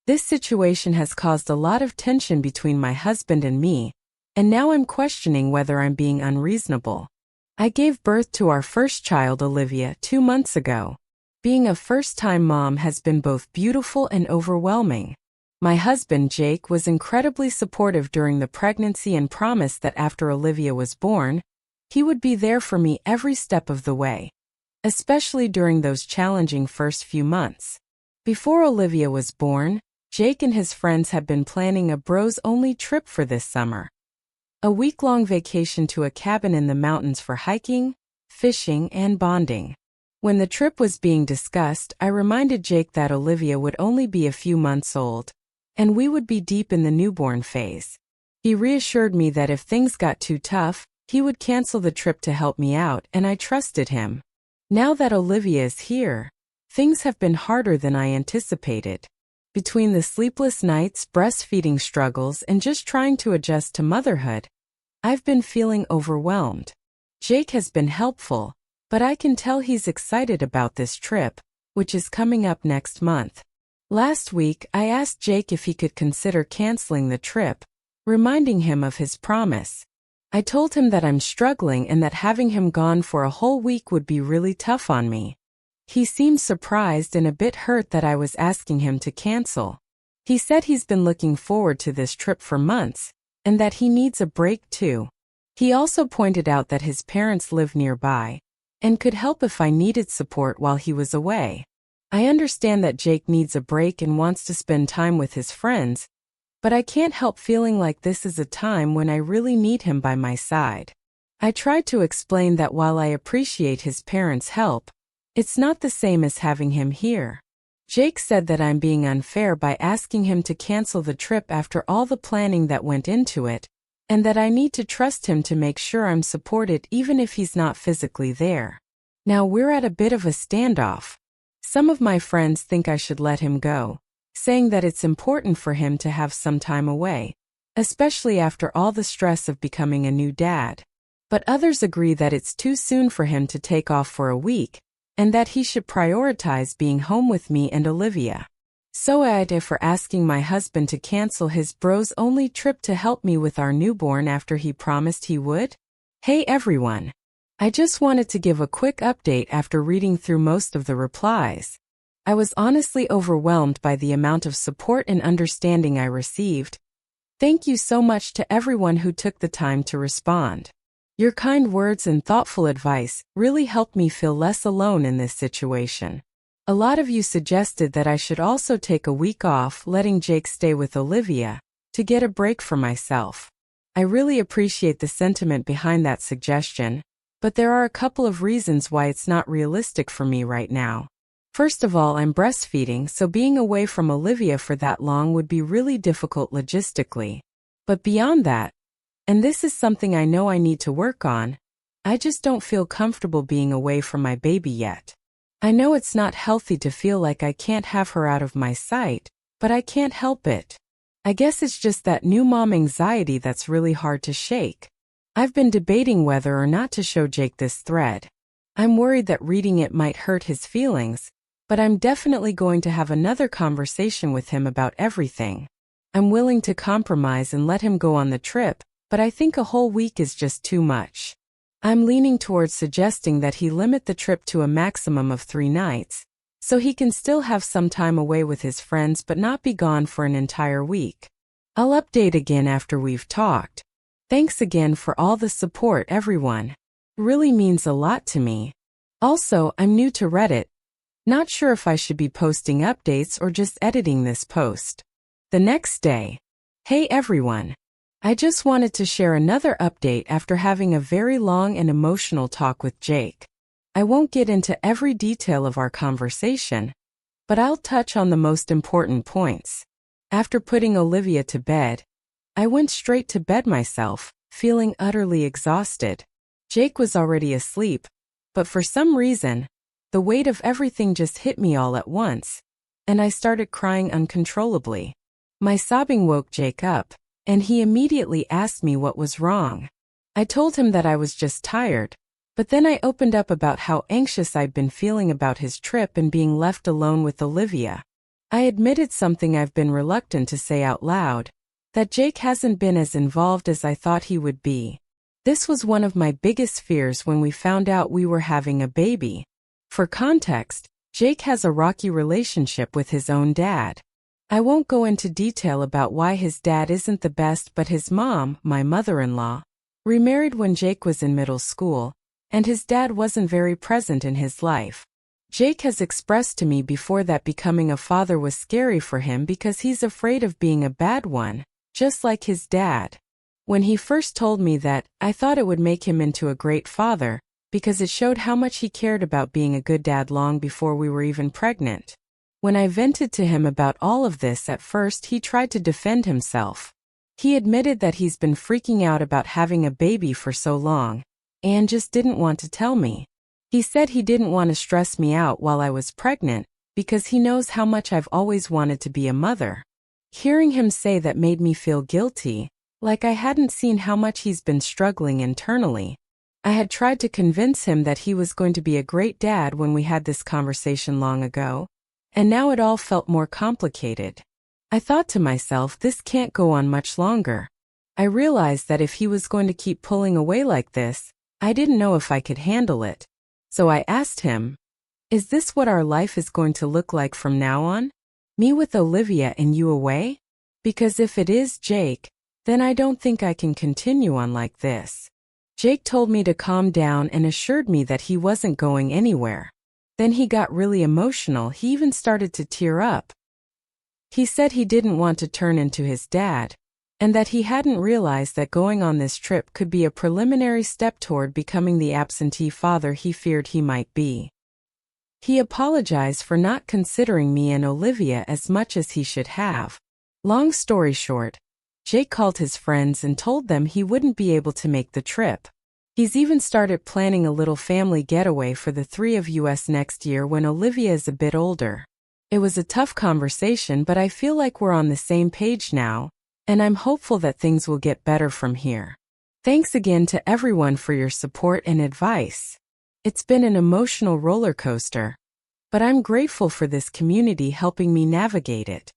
This situation has caused a lot of tension between my husband and me, and now I'm questioning whether I'm being unreasonable. I gave birth to our first child, Olivia, 2 months ago. Being a first-time mom has been both beautiful and overwhelming. My husband, Jake, was incredibly supportive during the pregnancy and promised that after Olivia was born, he would be there for me every step of the way, especially during those challenging first few months. Before Olivia was born, Jake and his friends had been planning a bros-only trip for this summer. A week-long vacation to a cabin in the mountains for hiking, fishing, and bonding. When the trip was being discussed, I reminded Jake that Olivia would only be a few months old, and we would be deep in the newborn phase. He reassured me that if things got too tough, he would cancel the trip to help me out, and I trusted him. Now that Olivia is here, things have been harder than I anticipated. Between the sleepless nights, breastfeeding struggles, and just trying to adjust to motherhood, I've been feeling overwhelmed. Jake has been helpful, but I can tell he's excited about this trip, which is coming up next month. Last week, I asked Jake if he could consider canceling the trip, reminding him of his promise. I told him that I'm struggling and that having him gone for a whole week would be really tough on me. He seemed surprised and a bit hurt that I was asking him to cancel. He said he's been looking forward to this trip for months, and that he needs a break too. He also pointed out that his parents live nearby, and could help if I needed support while he was away. I understand that Jake needs a break and wants to spend time with his friends, but I can't help feeling like this is a time when I really need him by my side. I tried to explain that while I appreciate his parents' help, it's not the same as having him here. Jake said that I'm being unfair by asking him to cancel the trip after all the planning that went into it, and that I need to trust him to make sure I'm supported even if he's not physically there. Now we're at a bit of a standoff. Some of my friends think I should let him go, saying that it's important for him to have some time away, especially after all the stress of becoming a new dad. But others agree that it's too soon for him to take off for a week, and that he should prioritize being home with me and Olivia. So I'd for asking my husband to cancel his bros-only trip to help me with our newborn after he promised he would? Hey everyone! I just wanted to give a quick update after reading through most of the replies. I was honestly overwhelmed by the amount of support and understanding I received. Thank you so much to everyone who took the time to respond. Your kind words and thoughtful advice really helped me feel less alone in this situation. A lot of you suggested that I should also take a week off, letting Jake stay with Olivia, to get a break for myself. I really appreciate the sentiment behind that suggestion, but there are a couple of reasons why it's not realistic for me right now. First of all, I'm breastfeeding, so being away from Olivia for that long would be really difficult logistically. But beyond that, and this is something I know I need to work on, I just don't feel comfortable being away from my baby yet. I know it's not healthy to feel like I can't have her out of my sight, but I can't help it. I guess it's just that new mom anxiety that's really hard to shake. I've been debating whether or not to show Jake this thread. I'm worried that reading it might hurt his feelings, but I'm definitely going to have another conversation with him about everything. I'm willing to compromise and let him go on the trip, but I think a whole week is just too much. I'm leaning towards suggesting that he limit the trip to a maximum of 3 nights, so he can still have some time away with his friends but not be gone for an entire week. I'll update again after we've talked. Thanks again for all the support, everyone. Really means a lot to me. Also, I'm new to Reddit. Not sure if I should be posting updates or just editing this post. The next day. Hey everyone. I just wanted to share another update after having a very long and emotional talk with Jake. I won't get into every detail of our conversation, but I'll touch on the most important points. After putting Olivia to bed, I went straight to bed myself, feeling utterly exhausted. Jake was already asleep, but for some reason, the weight of everything just hit me all at once, and I started crying uncontrollably. My sobbing woke Jake up, and he immediately asked me what was wrong. I told him that I was just tired, but then I opened up about how anxious I'd been feeling about his trip and being left alone with Olivia. I admitted something I've been reluctant to say out loud, that Jake hasn't been as involved as I thought he would be. This was one of my biggest fears when we found out we were having a baby. For context, Jake has a rocky relationship with his own dad. I won't go into detail about why his dad isn't the best, but his mom, my mother-in-law, remarried when Jake was in middle school, and his dad wasn't very present in his life. Jake has expressed to me before that becoming a father was scary for him because he's afraid of being a bad one, just like his dad. When he first told me that, I thought it would make him into a great father, because it showed how much he cared about being a good dad long before we were even pregnant. When I vented to him about all of this at first, he tried to defend himself. He admitted that he's been freaking out about having a baby for so long, and just didn't want to tell me. He said he didn't want to stress me out while I was pregnant, because he knows how much I've always wanted to be a mother. Hearing him say that made me feel guilty, like I hadn't seen how much he's been struggling internally. I had tried to convince him that he was going to be a great dad when we had this conversation long ago, and now it all felt more complicated. I thought to myself, this can't go on much longer. I realized that if he was going to keep pulling away like this, I didn't know if I could handle it. So I asked him, is this what our life is going to look like from now on? Me with Olivia and you away? Because if it is, Jake, then I don't think I can continue on like this. Jake told me to calm down and assured me that he wasn't going anywhere. Then he got really emotional. He even started to tear up. He said he didn't want to turn into his dad, and that he hadn't realized that going on this trip could be a preliminary step toward becoming the absentee father he feared he might be. He apologized for not considering me and Olivia as much as he should have. Long story short, Jake called his friends and told them he wouldn't be able to make the trip. He's even started planning a little family getaway for the three of us next year when Olivia is a bit older. It was a tough conversation, but I feel like we're on the same page now, and I'm hopeful that things will get better from here. Thanks again to everyone for your support and advice. It's been an emotional roller coaster, but I'm grateful for this community helping me navigate it.